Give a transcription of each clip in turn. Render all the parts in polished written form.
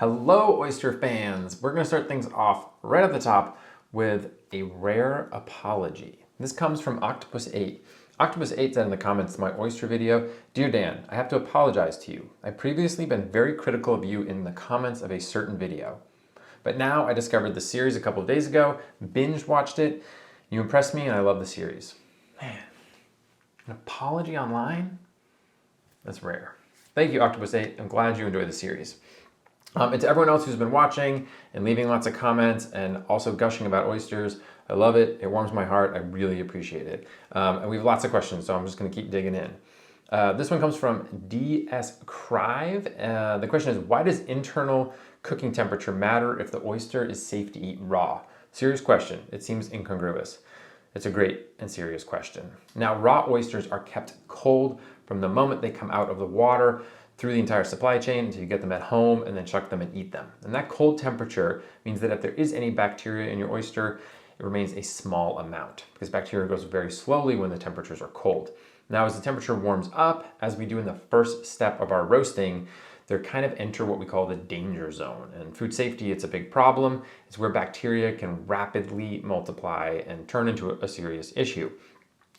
Hello, oyster fans. We're going to start things off right at the top with a rare apology. This comes from Octopus8. Octopus8 said in the comments to my oyster video, "Dear Dan, I have to apologize to you. I've previously been very critical of you in the comments of a certain video. But now I discovered the series a couple of days ago, binge watched it. You impressed me and I love the series." Man, an apology online? That's rare. Thank you, Octopus8. I'm glad you enjoyed the series. And to everyone else who's been watching and leaving lots of comments and also gushing about oysters, I love it. It warms my heart. I really appreciate it. And we have lots of questions, so I'm just going to keep digging in. This one comes from DS Crive. The question is, why does internal cooking temperature matter if the oyster is safe to eat raw? Serious question. It seems incongruous. It's a great and serious question. Now, raw oysters are kept cold from the moment they come out of the water through the entire supply chain until you get them at home and then chuck them and eat them. And that cold temperature means that if there is any bacteria in your oyster, it remains a small amount because bacteria goes very slowly when the temperatures are cold. Now, as the temperature warms up, as we do in the first step of our roasting, they kind of enter what we call the danger zone. And food safety, it's a big problem. It's where bacteria can rapidly multiply and turn into a serious issue.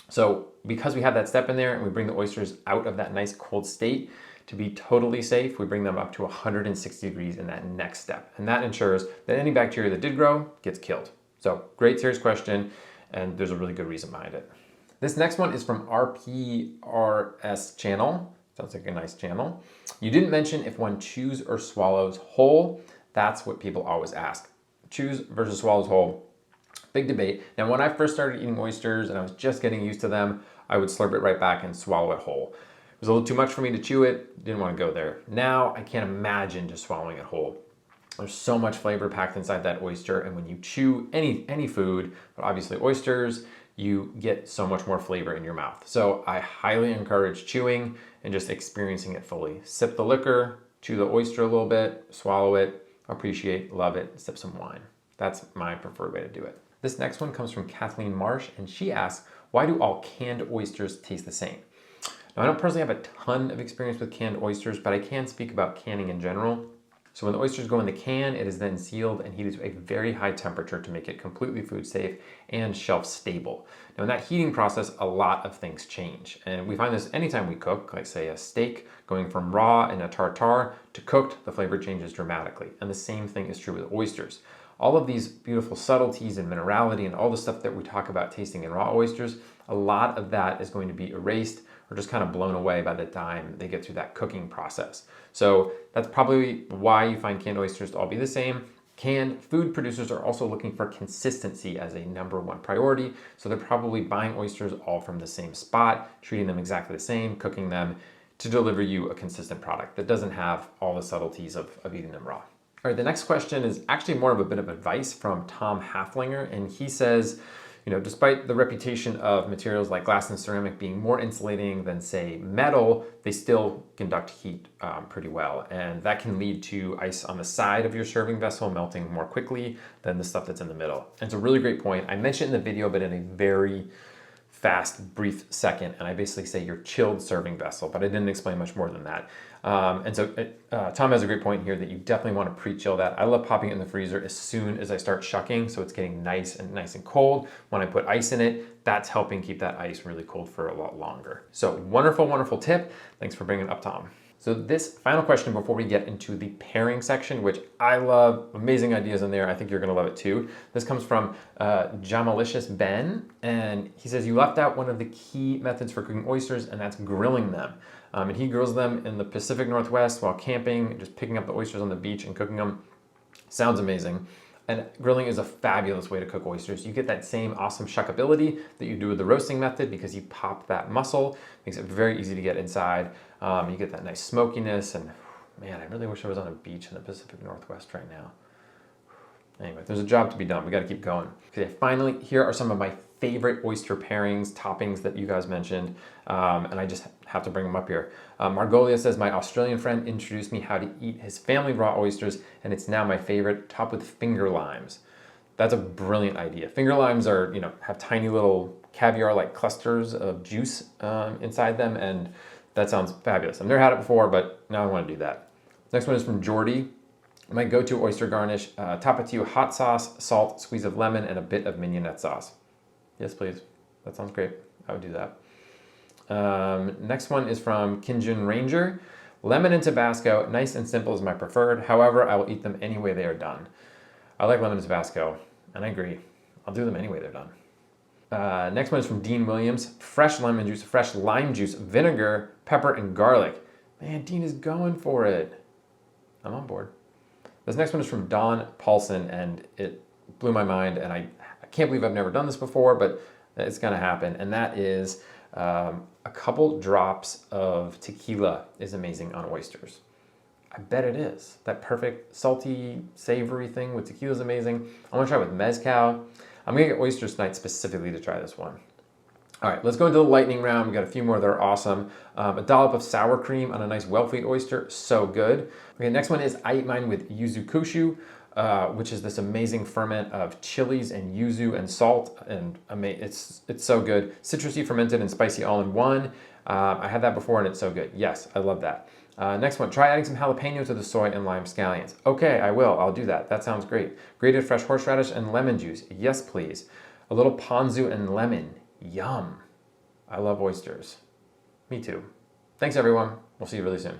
So because we have that step in there and we bring the oysters out of that nice cold state, to be totally safe, we bring them up to 160 degrees in that next step. And that ensures that any bacteria that did grow gets killed. So great, serious question, and there's a really good reason behind it. This next one is from RPRS channel. Sounds like a nice channel. You didn't mention if one chews or swallows whole. That's what people always ask. Chews versus swallows whole. Big debate. Now, when I first started eating oysters and I was just getting used to them, I would slurp it right back and swallow it whole. It was a little too much for me to chew it. Didn't want to go there. Now, I can't imagine just swallowing it whole. There's so much flavor packed inside that oyster, and when you chew any food, but obviously oysters, you get so much more flavor in your mouth. So I highly encourage chewing and just experiencing it fully. Sip the liquor, chew the oyster a little bit, swallow it, appreciate, love it, sip some wine. That's my preferred way to do it. This next one comes from Kathleen Marsh, and she asks, why do all canned oysters taste the same? Now, I don't personally have a ton of experience with canned oysters, but I can speak about canning in general. So when the oysters go in the can, it is then sealed and heated to a very high temperature to make it completely food safe and shelf stable. Now, in that heating process, a lot of things change. And we find this anytime we cook, like say a steak, going from raw in a tartare to cooked, the flavor changes dramatically. And the same thing is true with oysters. All of these beautiful subtleties and minerality and all the stuff that we talk about tasting in raw oysters, a lot of that is going to be erased or just kind of blown away by the time they get through that cooking process. So that's probably why you find canned oysters to all be the same. Canned food producers are also looking for consistency as a #1 priority. So they're probably buying oysters all from the same spot, treating them exactly the same, cooking them to deliver you a consistent product that doesn't have all the subtleties of eating them raw. All right, the next question is actually more of a bit of advice from Tom Haflinger, and he says, despite the reputation of materials like glass and ceramic being more insulating than, say, metal, they still conduct heat pretty well. And that can lead to ice on the side of your serving vessel melting more quickly than the stuff that's in the middle. And it's a really great point. I mentioned in the video, but in a very fast, brief second, and I basically say your chilled serving vessel, but I didn't explain much more than that. Tom has a great point here that you definitely want to pre-chill that. I love popping it in the freezer as soon as I start shucking, so it's getting nice and cold. When I put ice in it, that's helping keep that ice really cold for a lot longer. So wonderful, wonderful tip. Thanks for bringing it up, Tom. So this final question before we get into the pairing section, which I love, amazing ideas in there. I think you're gonna love it too. This comes from Jamalicious Ben, and he says, you left out one of the key methods for cooking oysters, and that's grilling them. And he grills them in the Pacific Northwest while camping, just picking up the oysters on the beach and cooking them. Sounds amazing. And grilling is a fabulous way to cook oysters. You get that same awesome shuckability that you do with the roasting method because you pop that muscle. Makes it very easy to get inside. You get that nice smokiness, and man, I really wish I was on a beach in the Pacific Northwest right now. Anyway, there's a job to be done. We got to keep going. Okay, finally, here are some of my favorite oyster pairings, toppings that you guys mentioned, and I just have to bring them up here. Margolia says, my Australian friend introduced me how to eat his family raw oysters, and it's now my favorite, topped with finger limes. That's a brilliant idea. Finger limes are, have tiny little caviar-like clusters of juice inside them, and that sounds fabulous. I've never had it before, but now I want to do that. Next one is from Jordy. My go-to oyster garnish, tapatio hot sauce, salt, squeeze of lemon, and a bit of mignonette sauce. Yes, please. That sounds great. I would do that. Next one is from Kinjun Ranger. Lemon and Tabasco, nice and simple is my preferred. However, I will eat them any way they are done. I like lemon and Tabasco, and I agree. I'll do them any way they're done. Next one is from Dean Williams. Fresh lemon juice, fresh lime juice, vinegar, pepper, and garlic. Man, Dean is going for it. I'm on board. This next one is from Don Paulson, and it blew my mind, and I can't believe I've never done this before, but it's gonna happen, and that is a couple drops of tequila is amazing on oysters. I bet it is. That perfect salty, savory thing with tequila is amazing. I want to try it with mezcal. I'm gonna get oysters tonight specifically to try this one. All right, let's go into the lightning round. We got a few more that are awesome. A dollop of sour cream on a nice well-flavored oyster, so good. Okay, next one is I eat mine with yuzu kushu, which is this amazing ferment of chilies and yuzu and salt, and it's so good. Citrusy, fermented, and spicy all in one. I had that before and it's so good. Yes, I love that. Next one, try adding some jalapeno to the soy and lime scallions. Okay, I will. I'll do that. That sounds great. Grated fresh horseradish and lemon juice. Yes, please. A little ponzu and lemon. Yum. I love oysters. Me too. Thanks, everyone. We'll see you really soon.